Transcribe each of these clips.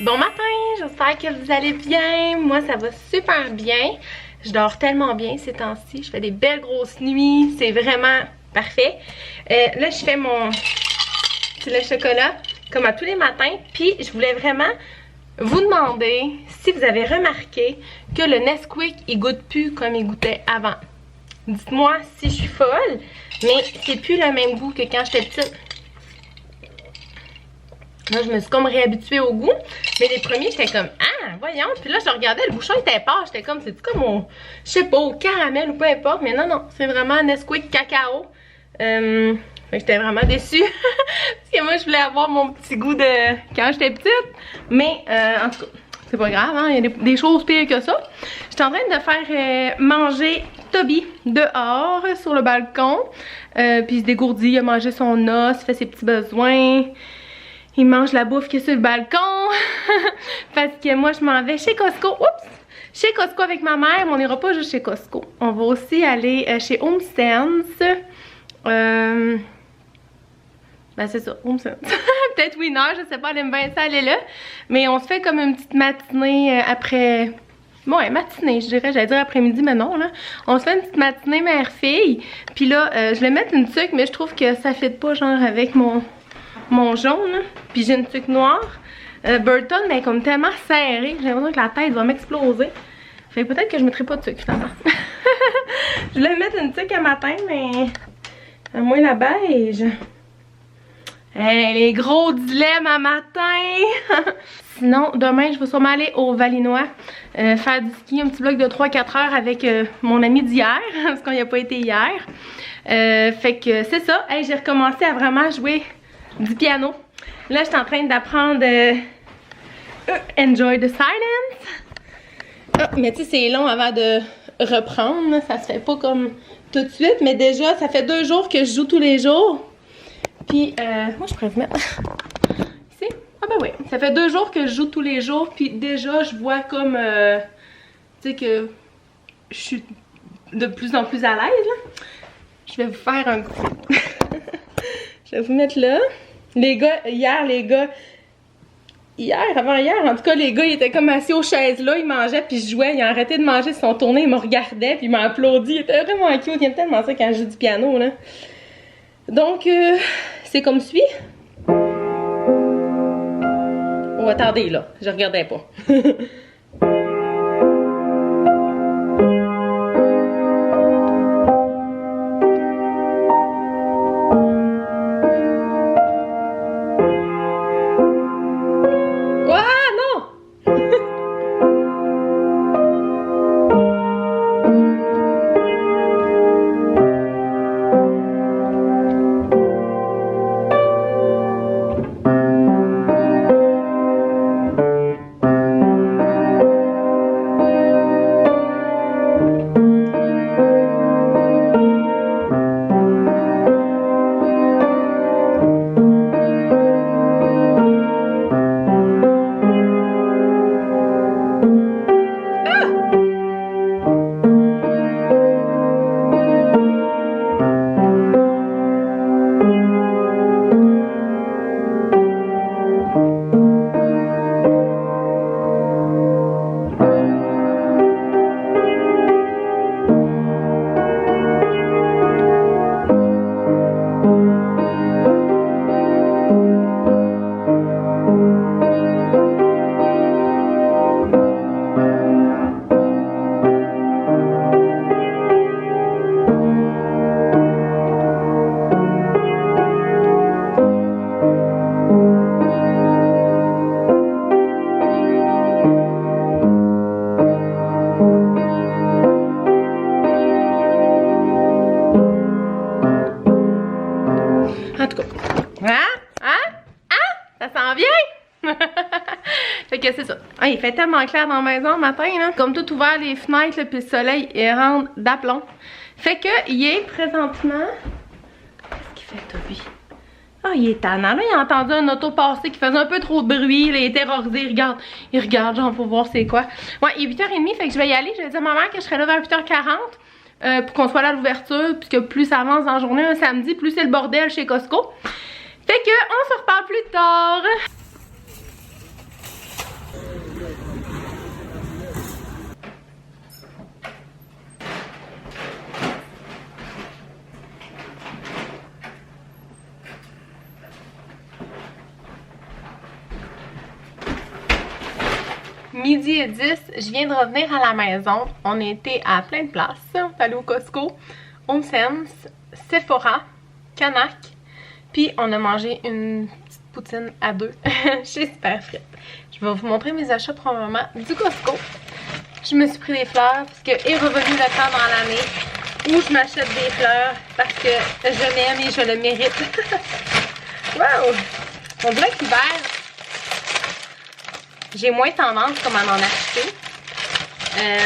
Bon matin, j'espère que vous allez bien. Moi, ça va super bien. Je dors tellement bien ces temps-ci. Je fais des belles grosses nuits. C'est vraiment parfait. Là, je fais mon petit lait chocolat comme à tous les matins. Puis, je voulais vraiment vous demander si vous avez remarqué que le Nesquik, il goûte plus comme il goûtait avant. Dites-moi si je suis folle, mais c'est plus le même goût que quand j'étais petite. Là, je me suis comme réhabituée au goût. Mais les premiers, j'étais comme, ah, voyons. Puis là, je regardais, le bouchon était pâle. J'étais comme, c'est-tu comme au, je sais pas, au caramel ou peu importe. Mais non, non, c'est vraiment Nesquik cacao. J'étais vraiment déçue. Parce que moi, je voulais avoir mon petit goût de quand j'étais petite. Mais, en tout cas, c'est pas grave, hein. Il y a des choses pires que ça. J'étais en train de faire manger Toby dehors, sur le balcon. Puis il se dégourdit, il a mangé son os, il fait ses petits besoins. Il mange la bouffe qui est sur le balcon. Parce que moi, je m'en vais chez Costco. Oups! Chez Costco avec ma mère. Mais on n'ira pas juste chez Costco. On va aussi aller chez HomeSense. Ben, c'est ça, HomeSense. Peut-être Winner, je sais pas, elle aime bien ça, elle est là. Mais on se fait comme une petite matinée après... Bon, ouais, matinée, je dirais. J'allais dire après-midi, mais non, là. On se fait une petite matinée mère-fille. Puis là, je vais mettre une tuque, mais je trouve que ça fit pas, genre, avec mon jaune, puis j'ai une tuque noire. Burton, mais comme tellement serrée, j'ai l'impression que la tête va m'exploser. Fait que peut-être que je mettrai pas de tuque finalement. Je voulais mettre une tuque à matin, mais à moins la beige. Hey, les gros dilemmes à matin. Sinon, demain, je vais sûrement aller au Valinois faire du ski, un petit bloc de 3-4 heures avec mon ami d'hier, parce qu'on n'y a pas été hier. Fait que c'est ça. Hey, j'ai recommencé à vraiment jouer du piano. Là, je suis en train d'apprendre Enjoy the Silence. Ah, mais tu sais, c'est long avant de reprendre. Ça se fait pas comme tout de suite. Mais déjà, ça fait 2 jours que je joue tous les jours. Puis, moi, je pourrais vous mettre ici. Ah ben oui. Ça fait 2 jours que je joue tous les jours. Puis déjà, je vois comme, tu sais, que je suis de plus en plus à l'aise. Je vais vous faire un coup. Je vais vous mettre là. Les gars, avant-hier, en tout cas, les gars, ils étaient comme assis aux chaises là, ils mangeaient, puis je jouais, ils ont arrêté de manger, ils se sont tournés, ils me regardaient, puis ils m'ont applaudi. Ils étaient vraiment cute, ils aiment tellement ça quand je joue du piano, là. Donc, c'est comme suit. Oh, attendez, là, je regardais pas. Fait que c'est ça. Ah, il fait tellement clair dans la maison le matin, là. Comme tout ouvert les fenêtres, là, puis le soleil, il rentre d'aplomb. Fait que, il est présentement... Qu'est-ce qu'il fait, Toby? Ah, il est tannant. Là, il a entendu un auto passer qui faisait un peu trop de bruit. Là, il est terrorisé. Il regarde, genre, pour voir c'est quoi. Ouais, il est 8h30, fait que je vais y aller. Je vais dire à ma mère que je serai là vers 8h40 pour qu'on soit là à l'ouverture. Puisque plus ça avance dans la journée, un samedi, plus c'est le bordel chez Costco. Fait que, on se reparle plus tard. Midi et 10, je viens de revenir à la maison. On était à plein de places. On est allé au Costco, HomeSense, Sephora, Canac. Puis on a mangé une petite poutine à deux chez Super Frites. Je vais vous montrer mes achats pour un moment du Costco. Je me suis pris des fleurs parce que est revenu le temps dans l'année où je m'achète des fleurs parce que je l'aime et je le mérite. Wow! On dirait qu'hiver, j'ai moins tendance comme à en acheter.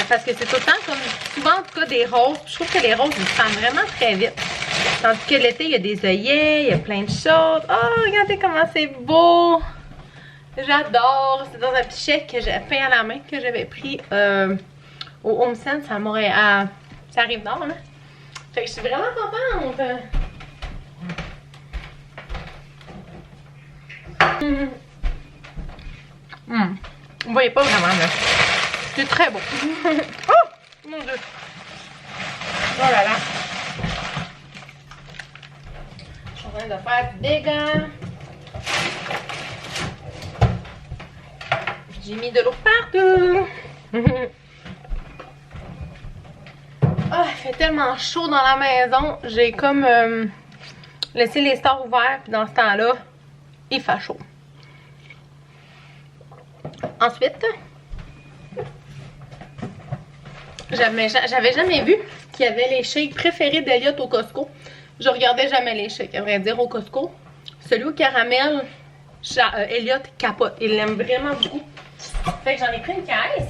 Parce que c'est tout le temps comme souvent en tout cas des roses. Je trouve que les roses ils se sentent vraiment très vite. Tandis que l'été, il y a des œillets, il y a plein de choses. Oh, regardez comment c'est beau! J'adore! C'est dans un petit chèque que j'ai fait à la main que j'avais pris au HomeSense à Montréal. Ça arrive nord, hein? Fait que je suis vraiment contente! Vous voyez pas vraiment là. C'est très beau. Oh! Mon Dieu! Oh là là! Je suis en train de faire du dégât. J'ai mis de l'eau partout. Oh, il fait tellement chaud dans la maison. J'ai comme laissé les stores ouverts. Puis dans ce temps-là, il fait chaud. Ensuite, j'avais jamais vu qu'il y avait les shakes préférés d'Elliot au Costco. Je regardais jamais les shakes, à vrai dire, au Costco. Celui au caramel, Elliot capote. Il l'aime vraiment beaucoup. Fait que j'en ai pris une caisse.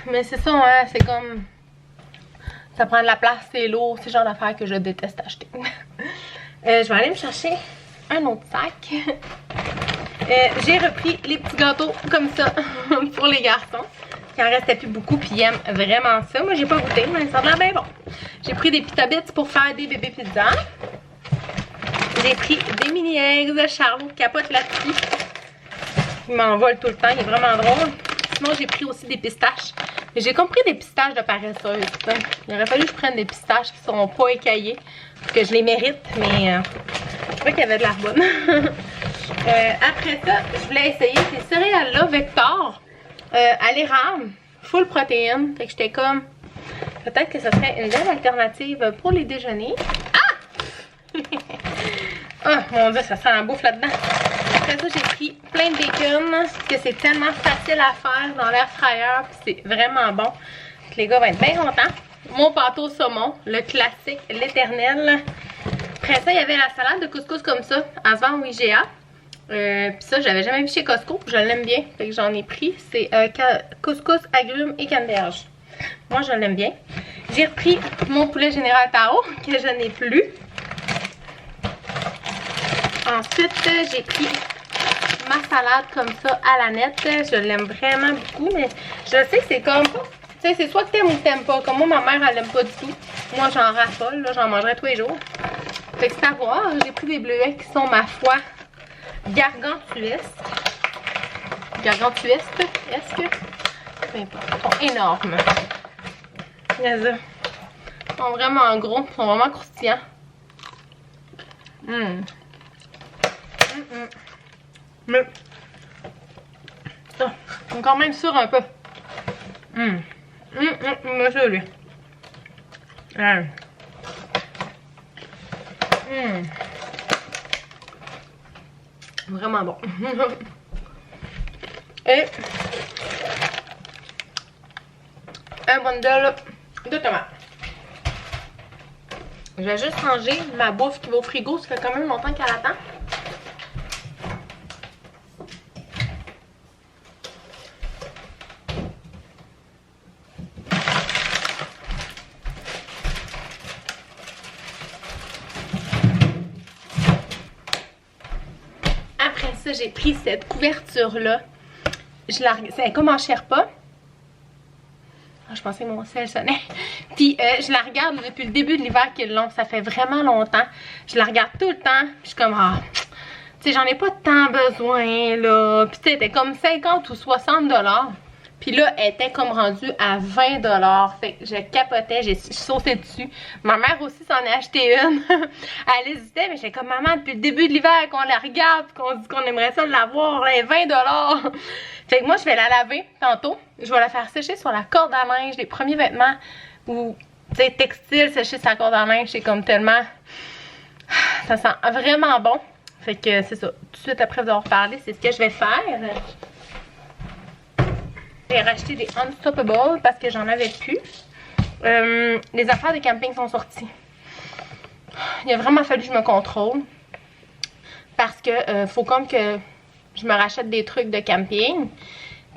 Mais c'est ça, hein, c'est comme... Ça prend de la place, c'est lourd. C'est le genre d'affaire que je déteste acheter. Je vais aller me chercher un autre sac. J'ai repris les petits gâteaux comme ça pour les garçons. Il en restait plus beaucoup puis ils aiment vraiment ça. Moi j'ai pas goûté mais ça a l'air bien bon. J'ai pris des pita bits pour faire des bébés pizza. J'ai pris des mini eggs. Charlot capote là-dessus. Il m'envole tout le temps, il est vraiment drôle. Sinon j'ai pris aussi des pistaches. Mais j'ai compris des pistaches de paresseuse. Il aurait fallu que je prenne des pistaches qui sont pas écaillées. Parce que je les mérite mais je trouvais qu'il y avait de la bonne. Après ça, je voulais essayer ces céréales-là Vector à l'érable, full protéines. Fait que j'étais comme, peut-être que ça serait une belle alternative pour les déjeuners. Ah! Oh mon dieu, ça sent la bouffe là-dedans. Après ça, j'ai pris plein de bacon parce que c'est tellement facile à faire dans l'air fryer. Puis c'est vraiment bon. Donc, les gars vont être bien contents. Mon pâteau saumon, le classique, l'éternel. Après ça, il y avait la salade de couscous comme ça, à se vendre au IGA. Puis ça, j'avais jamais vu chez Costco. Je l'aime bien. Fait que j'en ai pris. C'est couscous, agrumes et canneberge. Moi, je l'aime bien. J'ai repris mon poulet général Tao, que je n'ai plus. Ensuite, j'ai pris ma salade comme ça à la nette. Je l'aime vraiment beaucoup. Mais je sais que c'est comme... Tu sais, c'est soit que t'aimes ou que t'aimes pas. Comme moi, ma mère, elle l'aime pas du tout. Moi, j'en raffole. J'en mangerai tous les jours. Fait que c'est à voir. J'ai pris des bleuets qui sont, ma foi... gargantuesques. Gargantuesques, est-ce que? Peu importe. Ils sont énormes. Ils sont vraiment gros. Ils sont vraiment croustillants. Mais. Oh, ils sont quand même sûrs un peu. Monsieur, lui. Vraiment bon. Et un bundle de tomates. Je vais juste ranger ma bouffe qui va au frigo. Ça fait quand même longtemps qu'elle attend. J'ai pris cette couverture là. C'est comme en Sherpa. Ah, je pensais que mon sel sonnait. Puis je la regarde depuis le début de l'hiver qui est long. Ça fait vraiment longtemps. Je la regarde tout le temps. Puis je suis comme, ah, tu sais, j'en ai pas tant besoin, là. Puis tu sais, elle était comme 50 ou 60 $. Puis là, elle était comme rendue à 20 $. Fait que je capotais, j'ai sauté dessus. Ma mère aussi s'en a acheté une. Elle hésitait, mais j'étais comme, maman, depuis le début de l'hiver qu'on la regarde, qu'on dit qu'on aimerait ça l'avoir, là, 20 $. Fait que moi, je vais la laver tantôt. Je vais la faire sécher sur la corde à linge, les premiers vêtements ou, tu sais, textiles séchés sur la corde à linge. C'est comme tellement... Ça sent vraiment bon. Fait que c'est ça. Tout de suite après vous avoir parlé, c'est ce que je vais faire. J'ai racheté des Unstoppable parce que j'en avais plus. Les affaires de camping sont sorties. Il a vraiment fallu que je me contrôle. Parce que faut comme que je me rachète des trucs de camping.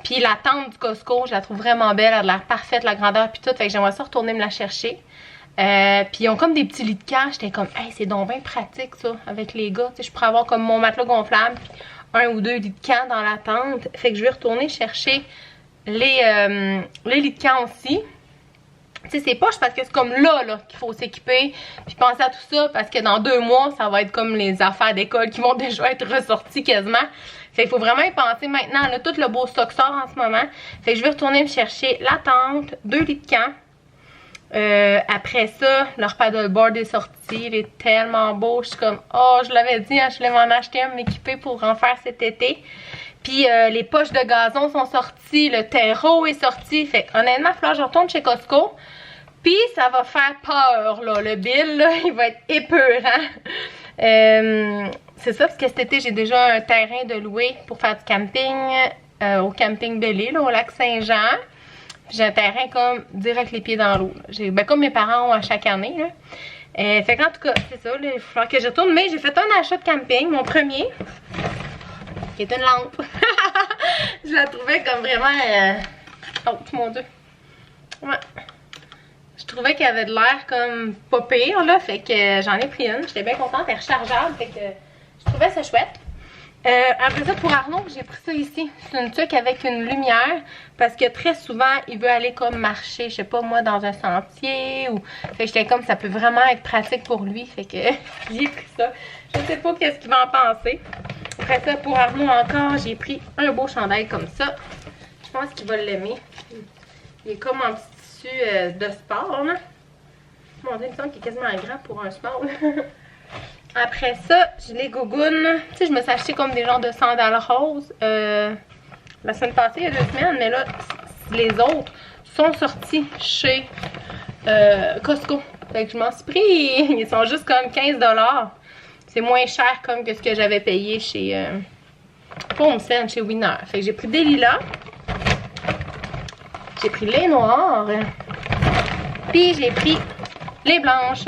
Puis la tente du Costco, je la trouve vraiment belle. Elle a l'air parfaite, la grandeur puis tout. Fait que j'aimerais ça retourner me la chercher. Puis ils ont comme des petits lits de camp. J'étais comme, hey, c'est donc bien pratique ça avec les gars. Tu sais, je pourrais avoir comme mon matelas gonflable. Puis un ou deux lits de camp dans la tente. Fait que je vais retourner chercher les lits de camp aussi. Tu sais, c'est poche parce que c'est comme là qu'il faut s'équiper. Puis penser à tout ça parce que dans 2 mois, ça va être comme les affaires d'école qui vont déjà être ressorties quasiment. Fait qu'il faut vraiment y penser maintenant. Là, tout le beau stock sort en ce moment. Fait que je vais retourner me chercher la tente, 2 lits de camp. Après ça, leur paddleboard est sorti. Il est tellement beau. Je suis comme, oh, je l'avais dit, hein, je voulais m'en acheter un, m'équiper pour en faire cet été. Puis les poches de gazon sont sorties, le terreau est sorti. Fait honnêtement, il va falloir que je retourne chez Costco. Puis ça va faire peur, là. Le bill, là, il va être épeurant. C'est ça, parce que cet été, j'ai déjà un terrain de louer pour faire du camping au camping Bellé, là, au lac Saint-Jean. J'ai un terrain comme direct les pieds dans l'eau. Ben, comme mes parents ont à chaque année, là. Fait qu'en tout cas, c'est ça, là, il va falloir que je retourne. Mais j'ai fait un achat de camping, mon premier, qui est une lampe. Je la trouvais comme vraiment... Oh, mon Dieu. Ouais. Je trouvais qu'elle avait de l'air comme pas pire, là. Fait que j'en ai pris une. J'étais bien contente. Elle est rechargeable. Fait que je trouvais ça chouette. Après ça, pour Arnaud, j'ai pris ça ici. C'est une tuque avec une lumière. Parce que très souvent, il veut aller comme marcher, je sais pas moi, dans un sentier. Ou... Fait que j'étais comme, ça peut vraiment être pratique pour lui. Fait que j'ai pris ça. Je sais pas qu'est-ce qu'il va en penser. Après ça, pour Arnaud encore, j'ai pris un beau chandail comme ça. Je pense qu'il va l'aimer. Il est comme en petit tissu de sport, là. Mon Dieu, il me semble qu'il est quasiment grand pour un small. Après ça, j'ai les gougounes. Tu sais, je me suis acheté comme des genres de sandales roses. La semaine passée, il y a 2 semaines, mais là, les autres sont sortis chez Costco. Fait que je m'en suis pris. Ils sont juste comme 15 $. C'est moins cher comme que ce que j'avais payé chez Homestead, chez Winner. Fait que j'ai pris des lilas. J'ai pris les noirs. Puis j'ai pris les blanches.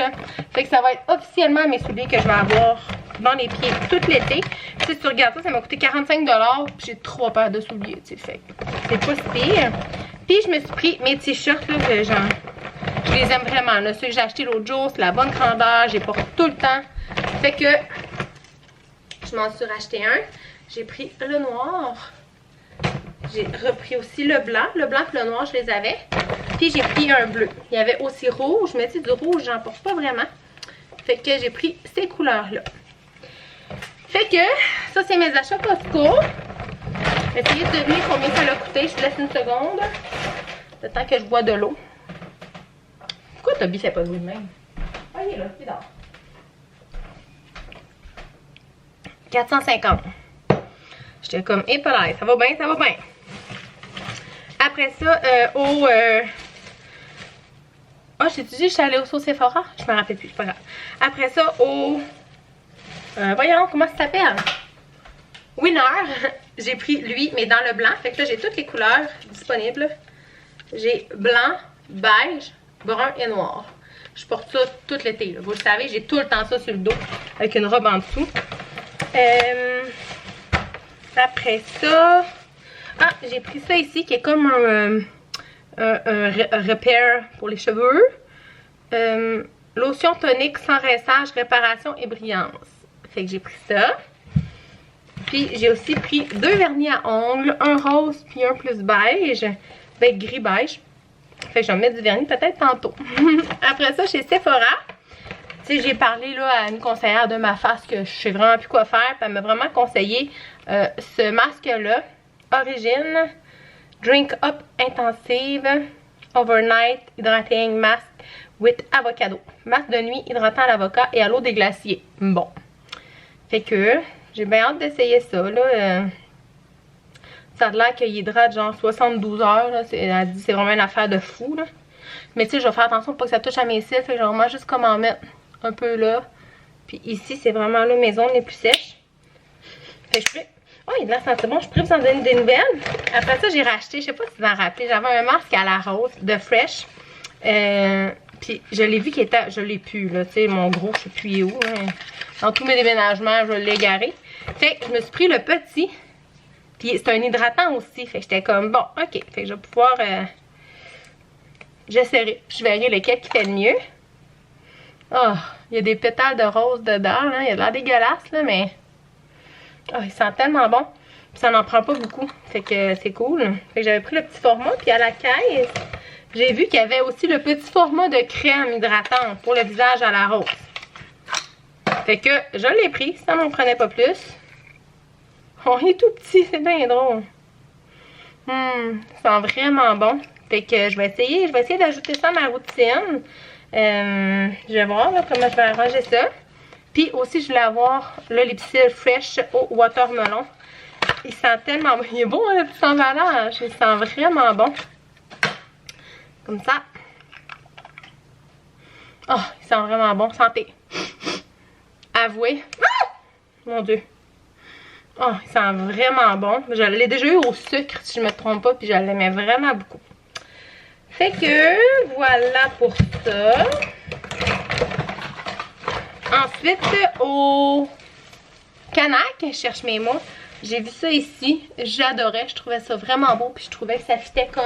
Fait que ça va être officiellement mes souliers que je vais avoir dans les pieds tout l'été. Si tu regardes ça, ça m'a coûté 45 $. Puis j'ai 3 paires de souliers, tu sais. Fait que c'est pas si pire. Puis je me suis pris mes t-shirts, là, que genre, je les aime vraiment. Là. Ceux que j'ai achetés l'autre jour, c'est la bonne grandeur. J'ai porté tout le temps. Fait que je m'en suis racheté un. J'ai pris le noir. J'ai repris aussi le blanc. Le blanc et le noir, je les avais. Puis j'ai pris un bleu. Il y avait aussi rouge. Mais tu sais, du rouge, j'en porte pas vraiment. Fait que j'ai pris ces couleurs-là. Fait que ça, c'est mes achats Costco. Essayez de deviner combien ça a coûté. Je vous laisse une seconde. Le temps que je bois de l'eau. Pourquoi Toby fait pas de bruit de même? Ah, il est là, il dort. 450. J'étais comme, épelaille, ça va bien, ça va bien. Après ça, oh, j'ai dit, je suis allée au Sephora. Je me rappelle plus, c'est pas grave. Après ça, voyons, comment ça s'appelle? Winner. J'ai pris lui, mais dans le blanc. Fait que là, j'ai toutes les couleurs disponibles. J'ai blanc, beige, brun et noir. Je porte ça tout l'été. Vous le savez, j'ai tout le temps ça sur le dos avec une robe en dessous. Après ça, ah, j'ai pris ça ici qui est comme un repair pour les cheveux. Lotion tonique sans rinçage, réparation et brillance. Fait que j'ai pris ça. Puis j'ai aussi pris 2 vernis à ongles, un rose puis un plus beige, avec gris beige. Fait que je vais mettre du vernis peut-être tantôt. Après ça, chez Sephora, sais, j'ai parlé là à une conseillère de ma face que je sais vraiment plus quoi faire. Puis elle m'a vraiment conseillé ce masque-là. Origine Drink Up Intensive Overnight Hydrating Mask with Avocado. Masque de nuit hydratant à l'avocat et à l'eau des glaciers. Bon. Fait que j'ai bien hâte d'essayer ça là. Ça a l'air qu'il hydrate genre 72 heures. Là. Elle dit c'est vraiment une affaire de fou. Là. Mais tu sais, je vais faire attention pour pas que ça touche à mes cils. Fait que je vais vraiment juste comme en mettre un peu là. Puis ici, c'est vraiment là mes zones les plus sèches. Fait que je peux... Oh, il est de la santé. Bon, je pourrais vous en donner des nouvelles. Après ça, j'ai racheté, je sais pas si vous en rappelez, j'avais un masque à la rose de Fresh. Puis je l'ai vu qu'il était... Je l'ai plus, là. Tu sais, mon gros, je sais plus il est où. Là. Dans tous mes déménagements, je l'ai égaré. Fait que je me suis pris le petit. Puis c'est un hydratant aussi. Fait que j'étais comme, bon, ok. Fait que je vais pouvoir... j'essaierai. Je verrai lequel qui fait le mieux. Oh, il y a des pétales de rose dedans, là. Il a l'air dégueulasse, là, mais... Oh, il sent tellement bon. Puis ça n'en prend pas beaucoup. Fait que c'est cool. Fait que j'avais pris le petit format. Puis à la caisse, j'ai vu qu'il y avait aussi le petit format de crème hydratante pour le visage à la rose. Fait que je l'ai pris. Ça m'en prenait pas plus. Oh, il est tout petit. C'est bien drôle. Ça sent vraiment bon. Fait que je vais essayer d'ajouter ça à ma routine. Je vais voir là, comment je vais arranger ça. Puis aussi, je voulais avoir le Lipsil Fresh au watermelon. Il sent tellement bon. Il est bon, hein, le petit emballage. Il sent vraiment bon. Comme ça. Oh, il sent vraiment bon. Santé. Avouez. Ah! Mon Dieu. Oh, il sent vraiment bon. Je l'ai déjà eu au sucre, si je me trompe pas. Puis je l'aimais vraiment beaucoup. Fait que, voilà pour ça. Ensuite, au Canac, je cherche mes mots. J'ai vu ça ici. J'adorais. Je trouvais ça vraiment beau. Puis je trouvais que ça fitait comme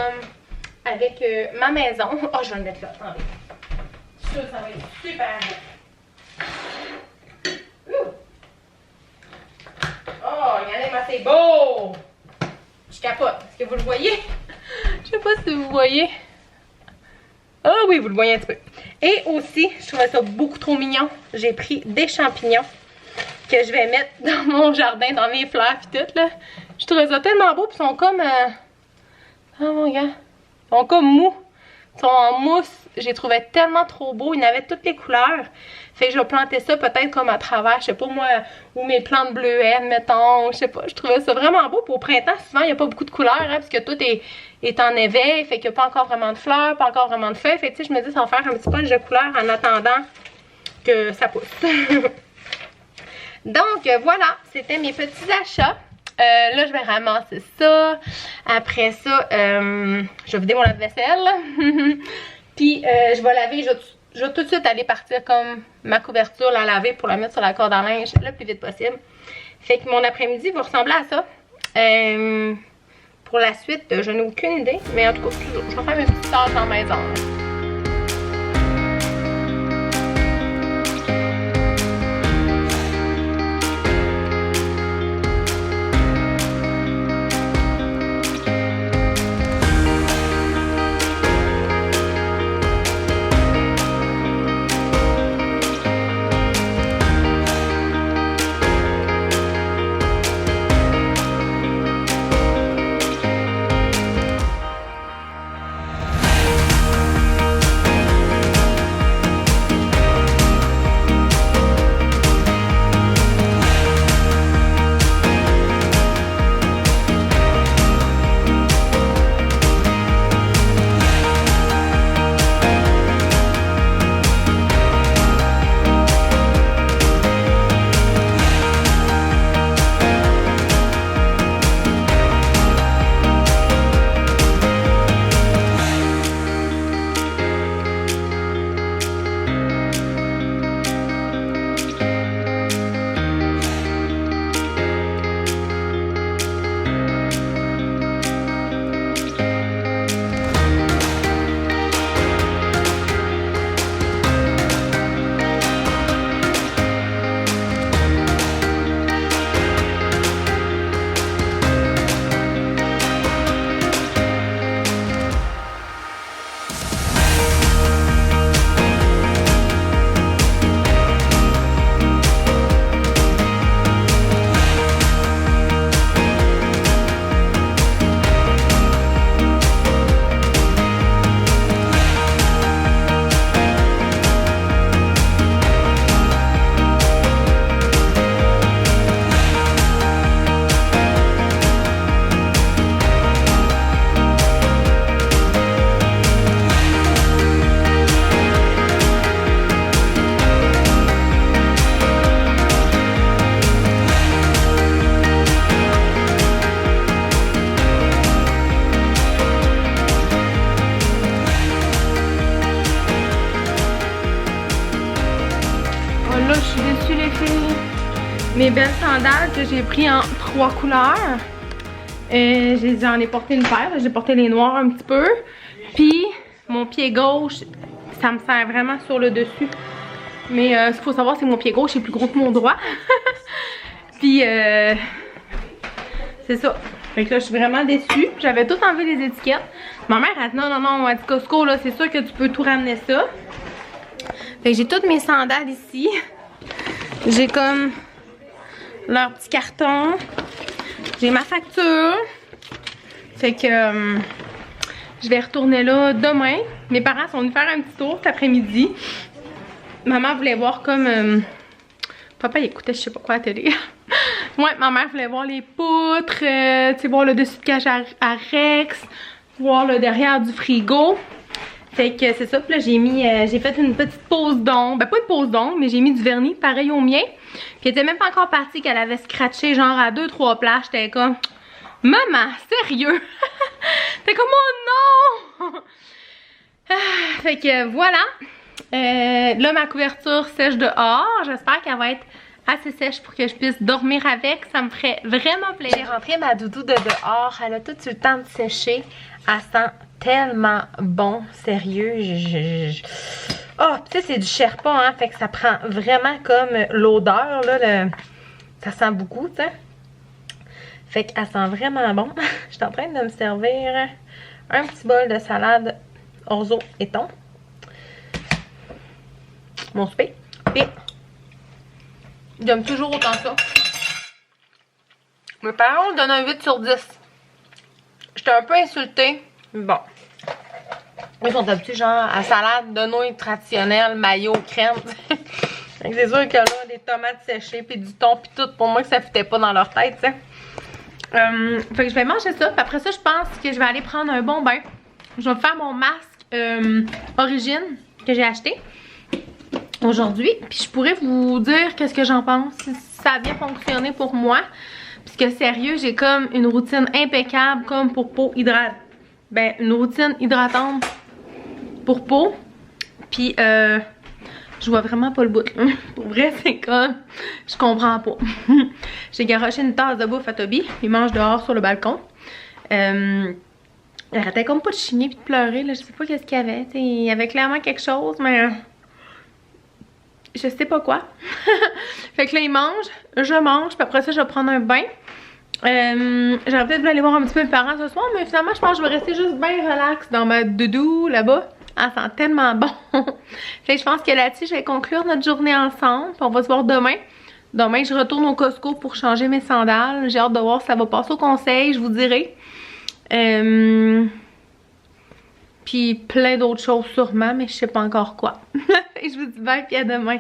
avec ma maison. Oh, je vais le mettre là. Attendez. Je suis sûre que ça va être super beau. Oh, regardez-moi, c'est beau! Je capote. Est-ce que vous le voyez? Je sais pas si vous voyez. Ah oui, vous le voyez un petit peu. Et aussi, je trouvais ça beaucoup trop mignon. J'ai pris des champignons que je vais mettre dans mon jardin, dans mes fleurs et tout, là. Je trouvais ça tellement beau, puis ils sont comme... Oh mon gars. Ils sont comme mous. Ils sont en mousse. J'ai trouvé tellement trop beau. Ils avaient toutes les couleurs. Fait que je vais planter ça peut-être comme à travers, je sais pas moi, ou mes plantes bleuets, mettons. Je sais pas, je trouvais ça vraiment beau. Puis au printemps, souvent, il n'y a pas beaucoup de couleurs, hein, parce que tout est en éveil. Fait qu'il n'y a pas encore vraiment de fleurs, pas encore vraiment de feuilles. Fait que tu sais, je me dis, ça va faire un petit punch de couleurs en attendant que ça pousse. Donc, voilà, c'était mes petits achats. Là, je vais ramasser ça. Après ça, je vais vider mon lave-vaisselle. Puis, je vais laver. Je vais tout de suite aller partir comme ma couverture, la laver pour la mettre sur la corde à linge le plus vite possible. Fait que mon après-midi va ressembler à ça. Pour la suite, je n'ai aucune idée. Mais en tout cas, je vais faire mes petites tâches en maison. Là. mes belles sandales que j'ai pris en 3 couleurs. J'en ai porté une paire, j'ai porté les noirs un petit peu. Puis mon pied gauche, ça me sert vraiment sur le dessus. Mais ce qu'il faut savoir, c'est que mon pied gauche est plus gros que mon droit. Puis c'est ça. Fait que là, je suis vraiment déçue. J'avais tout enlevé les étiquettes. Ma mère a dit non, à Costco, là, c'est sûr que tu peux tout ramener ça. Fait que j'ai toutes mes sandales ici. J'ai comme leur petit carton. J'ai ma facture. Fait que je vais retourner là demain. Mes parents sont venus faire un petit tour cet après-midi. Maman voulait voir comme... Papa il écoutait je sais pas quoi à la télé. Ouais, ma mère voulait voir les poutres, tu sais, voir le dessus de cage à Rex, voir le derrière du frigo. Fait que c'est ça, puis là j'ai fait une petite pose d'ombre, ben pas une pose d'ombre, mais j'ai mis du vernis pareil au mien. Puis elle était même pas encore partie qu'elle avait scratché genre à 2-3 places, j'étais comme maman, sérieux? T'es comme oh non! Fait que voilà. Là ma couverture sèche dehors, j'espère qu'elle va être assez sèche pour que je puisse dormir avec, ça me ferait vraiment plaisir. J'ai rentré ma doudou de dehors, elle a tout eu le temps de sécher, elle sent tellement bon, sérieux. Oh, tu sais c'est du Sherpa, hein, fait que ça prend vraiment comme l'odeur, là, ça sent beaucoup, tu sais. Fait qu'elle sent vraiment bon. Je suis en train de me servir un petit bol de salade orzo et thon. Mon souper. Et j'aime toujours autant ça. Mes parents me donnent un 8 sur 10. J'étais un peu insultée. Mais bon. Ils sont habitués genre à salade de nouilles traditionnelle, mayo, crème. C'est sûr que là, des tomates séchées, puis du thon, puis tout, pour moi que ça fitait pas dans leur tête, tu sais. Fait que je vais manger ça. Puis après ça, je pense que je vais aller prendre un bon bain. Je vais faire mon masque Origine que j'ai acheté aujourd'hui. Puis je pourrais vous dire qu'est-ce que j'en pense, si ça a bien fonctionné pour moi. Puisque sérieux, j'ai comme une routine impeccable comme pour peau hydratante. Ben, une routine hydratante pour peau. Puis je vois vraiment pas le bout. Pour vrai, c'est comme... Je comprends pas. J'ai garoché une tasse de bouffe à Toby. Il mange dehors sur le balcon. Il arrêtait comme pas de chigner puis de pleurer. Là. Je sais pas qu'est-ce qu'il y avait. T'sais, il y avait clairement quelque chose, mais... je sais pas quoi. Fait que là, il mange. Je mange. Puis après ça, je vais prendre un bain. J'aurais peut-être voulu aller voir un petit peu mes parents ce soir. Mais finalement, je pense que je vais rester juste bien relax dans ma doudou là-bas. Elle sent tellement bon. Fait que je pense que là-dessus, je vais conclure notre journée ensemble. Puis on va se voir demain. Demain, je retourne au Costco pour changer mes sandales. J'ai hâte de voir si ça va passer au conseil, je vous dirai. Puis plein d'autres choses sûrement, mais je sais pas encore quoi. Je vous dis bye, puis à demain.